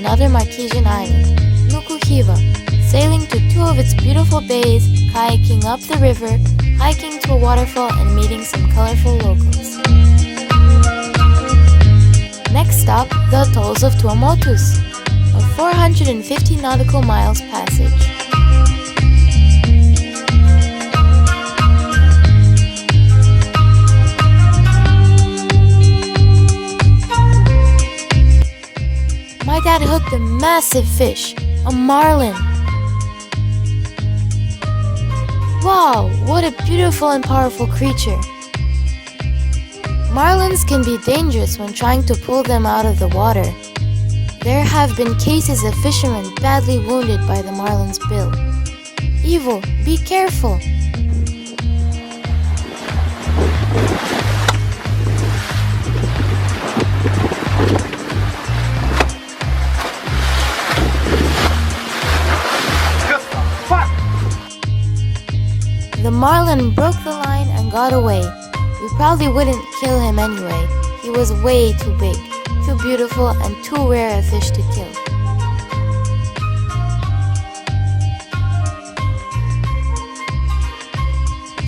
another Marquesian island, Nukuhiva, sailing to two of its beautiful bays, kayaking up the river, hiking to a waterfall, and meeting some colorful locals. Next stop, the atolls of Tuamotus, a 450 nautical miles passage. My dad hooked a massive fish, a marlin. Wow, what a beautiful and powerful creature. Marlins can be dangerous when trying to pull them out of the water. There have been cases of fishermen badly wounded by the marlin's bill. Evil, be careful! The marlin broke the line and got away. We probably wouldn't kill him anyway. He was way too big, too beautiful, and too rare a fish to kill.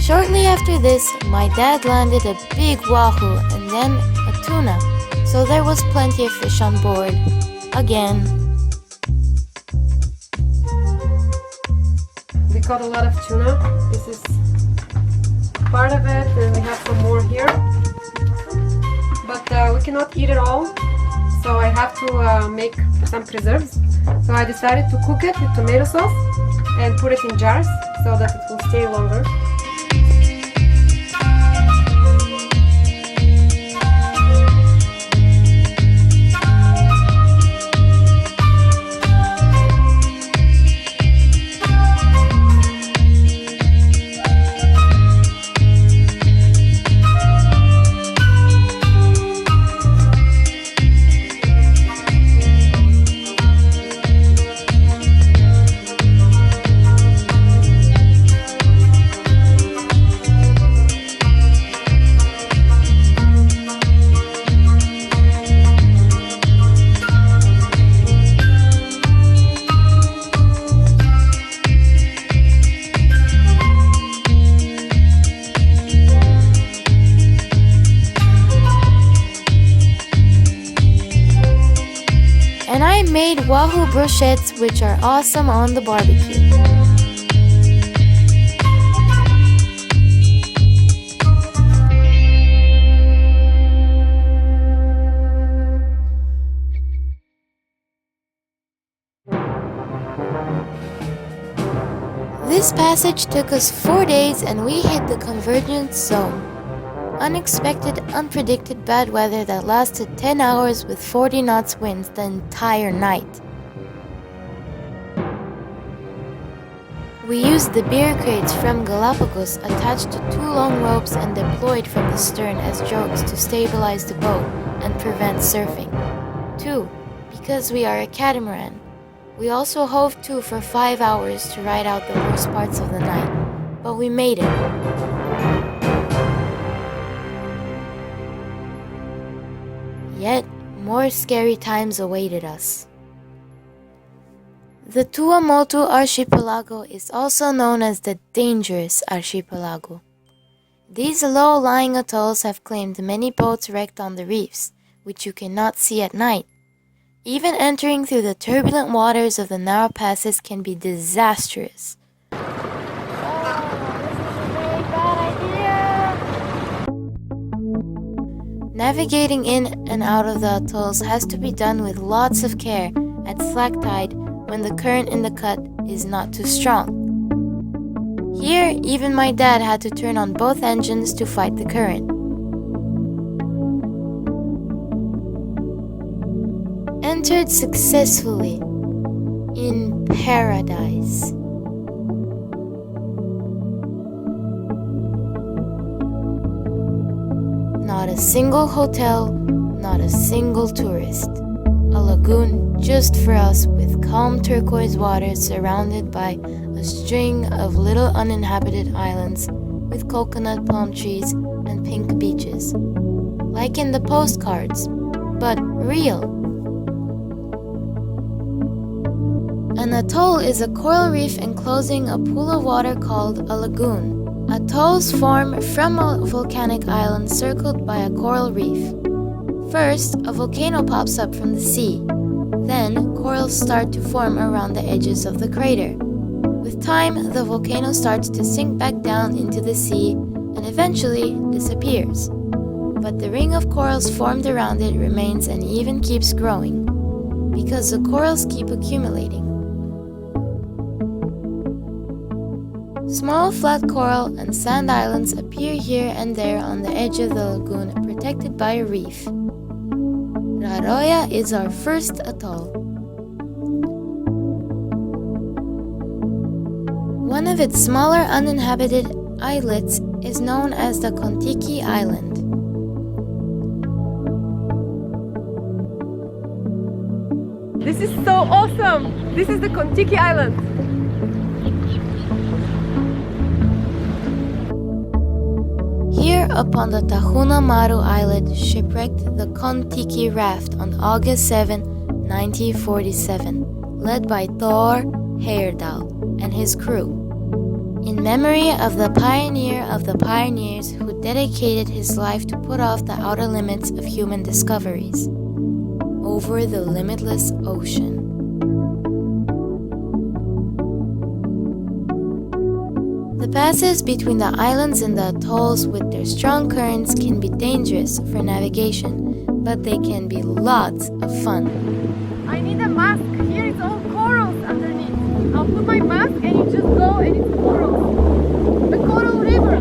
Shortly after this, my dad landed a big wahoo and then a tuna, so there was plenty of fish on board. Again. We caught a lot of tuna. This is part of it, and we have some more here. But we cannot eat it all, so I have to make some preserves. So I decided to cook it with tomato sauce and put it in jars so that it will stay longer. Made wahoo brochettes, which are awesome on the barbecue. This passage took us 4 days and we hit the convergence zone. Unexpected, unpredicted bad weather that lasted 10 hours with 40 knots winds the entire night. We used the beer crates from Galapagos attached to 2 long ropes and deployed from the stern as jokes to stabilize the boat and prevent surfing. 2. Because we are a catamaran. We also hove to for 5 hours to ride out the worst parts of the night, but we made it. Yet, more scary times awaited us. The Tuamotu archipelago is also known as the Dangerous Archipelago. These low-lying atolls have claimed many boats wrecked on the reefs, which you cannot see at night. Even entering through the turbulent waters of the narrow passes can be disastrous. Navigating in and out of the atolls has to be done with lots of care at slack tide when the current in the cut is not too strong. Here, even my dad had to turn on both engines to fight the current. Entered successfully in paradise. Not a single hotel, not a single tourist. A lagoon just for us with calm turquoise water surrounded by a string of little uninhabited islands with coconut palm trees and pink beaches. Like in the postcards, but real. An atoll is a coral reef enclosing a pool of water called a lagoon. Atolls form from a volcanic island circled by a coral reef. First, a volcano pops up from the sea. Then, corals start to form around the edges of the crater. With time, the volcano starts to sink back down into the sea and eventually disappears. But the ring of corals formed around it remains and even keeps growing, because the corals keep accumulating. Small flat coral and sand islands appear here and there on the edge of the lagoon, protected by a reef. Raroia is our first atoll. One of its smaller uninhabited islets is known as the Kon Tiki Island. This is so awesome! This is the Kon Tiki Island. Here upon the Tuamotu islet shipwrecked the Kon Tiki raft on August 7, 1947, led by Thor Heyerdahl and his crew, in memory of the pioneer of the pioneers who dedicated his life to put off the outer limits of human discoveries, over the limitless ocean. The passes between the islands and the atolls with their strong currents can be dangerous for navigation, but they can be lots of fun. I need a mask. Here it's all corals underneath. I'll put my mask and you just go and it's corals. The coral river.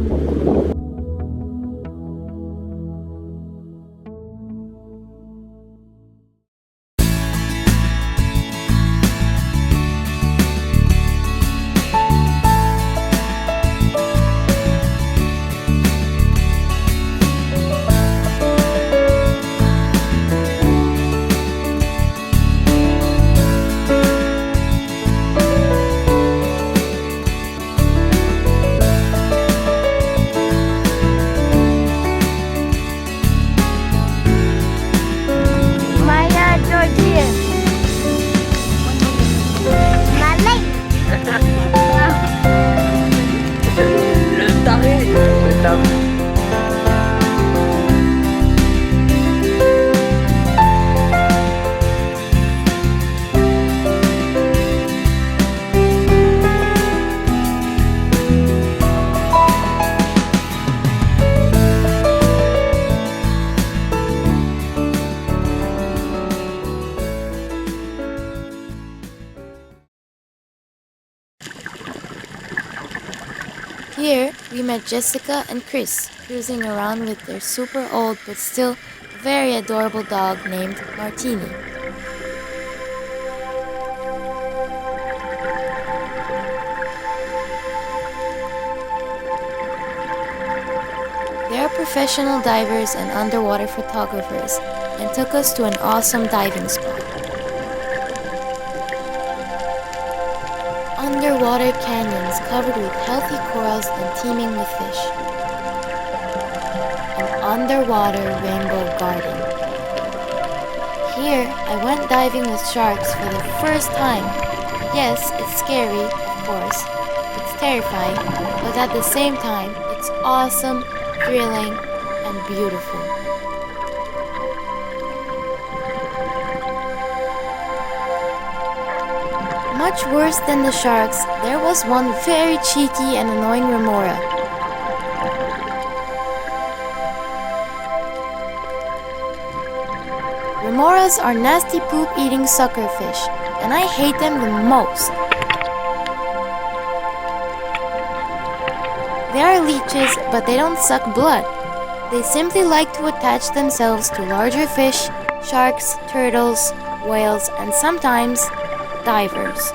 Here, we met Jessica and Chris cruising around with their super old but still very adorable dog named Martini. They are professional divers and underwater photographers and took us to an awesome diving spot. Underwater canyons covered with healthy corals and teeming with fish. An underwater rainbow garden. Here, I went diving with sharks for the first time. Yes, it's scary, of course. It's terrifying, but at the same time, it's awesome, thrilling, and beautiful. Much worse than the sharks, there was one very cheeky and annoying remora. Remoras are nasty poop-eating suckerfish, and I hate them the most. They are leeches, but they don't suck blood. They simply like to attach themselves to larger fish, sharks, turtles, whales, and sometimes divers.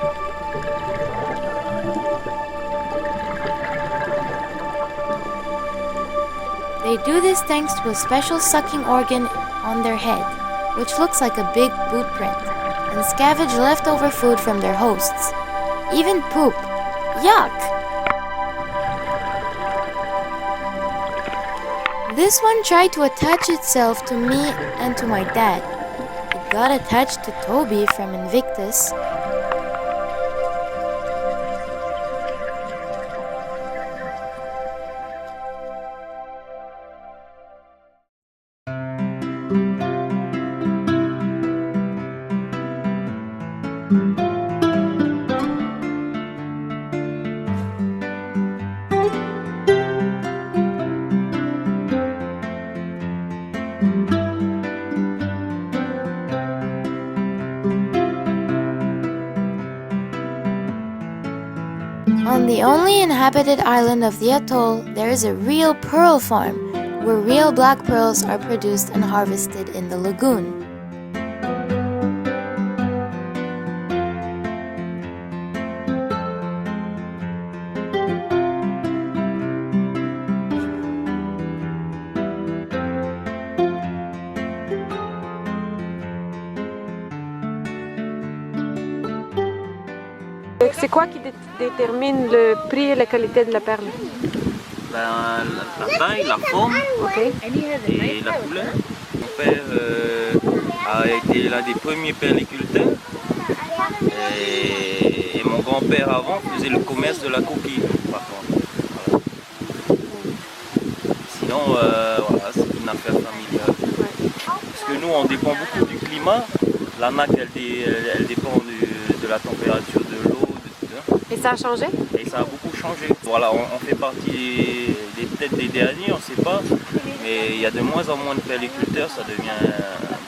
They do this thanks to a special sucking organ on their head, which looks like a big boot print, and scavenge leftover food from their hosts. Even poop. Yuck! This one tried to attach itself to me and to my dad. It got attached to Toby from Invictus. On the only inhabited island of the atoll, there is a real pearl farm, where real black pearls are produced and harvested in the lagoon. C'est quoi qui détermine le prix et la qualité de la perle? La taille, la forme et la couleur. Mon père a été l'un des premiers perliculteurs et mon grand-père avant faisait le commerce de la coquille. Par contre. Voilà. Sinon, voilà, c'est une affaire familiale. Parce que nous, on dépend beaucoup du climat. La naque, elle dépend de la température de l'eau. Et ça a changé? Et ça a beaucoup changé. Voilà, on fait partie peut-être des derniers, on ne sait pas. Mais il y a de moins en moins de perliculteurs, ça devient de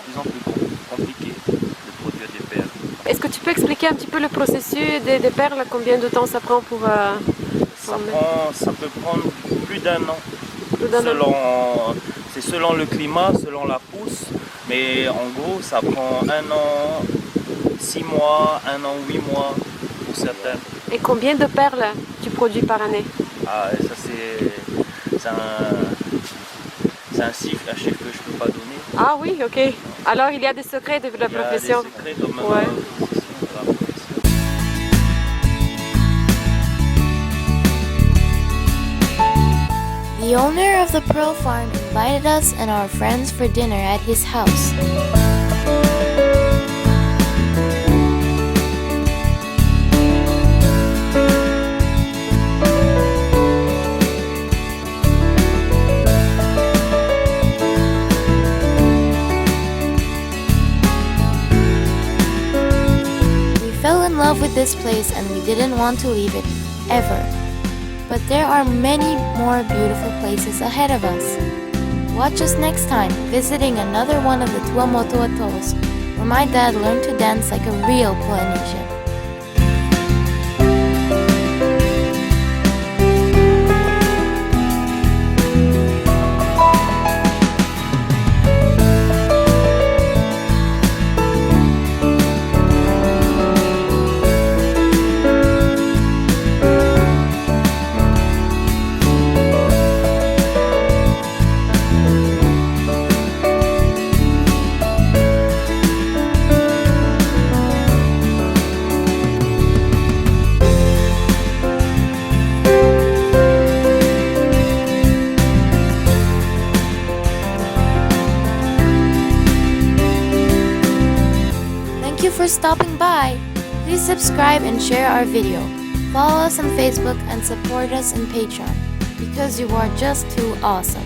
plus en plus compliqué de produire des perles. Est-ce que tu peux expliquer un petit peu le processus des perles? Combien de temps ça prend pour... Ça peut prendre plus d'un an. C'est selon le climat, selon la pousse. Mais en gros, ça prend 1 an, 6 mois, 1 an, 8 mois pour certains. Et combien de perles tu produis par année? Ah, ça c'est un chiffre que je ne peux pas donner. Ah oui, ok. Alors il y a des secrets de la profession. Il y a des secrets comme la profession. The owner of the pearl farm invited us and our friends for dinner at his house. With this place, and we didn't want to leave it ever. But there are many more beautiful places ahead of us. Watch us next time visiting another one of the Tuamotu atolls, where my dad learned to dance like a real Polynesian. For stopping by. Please subscribe and share our video. Follow us on Facebook and support us on Patreon, because you are just too awesome.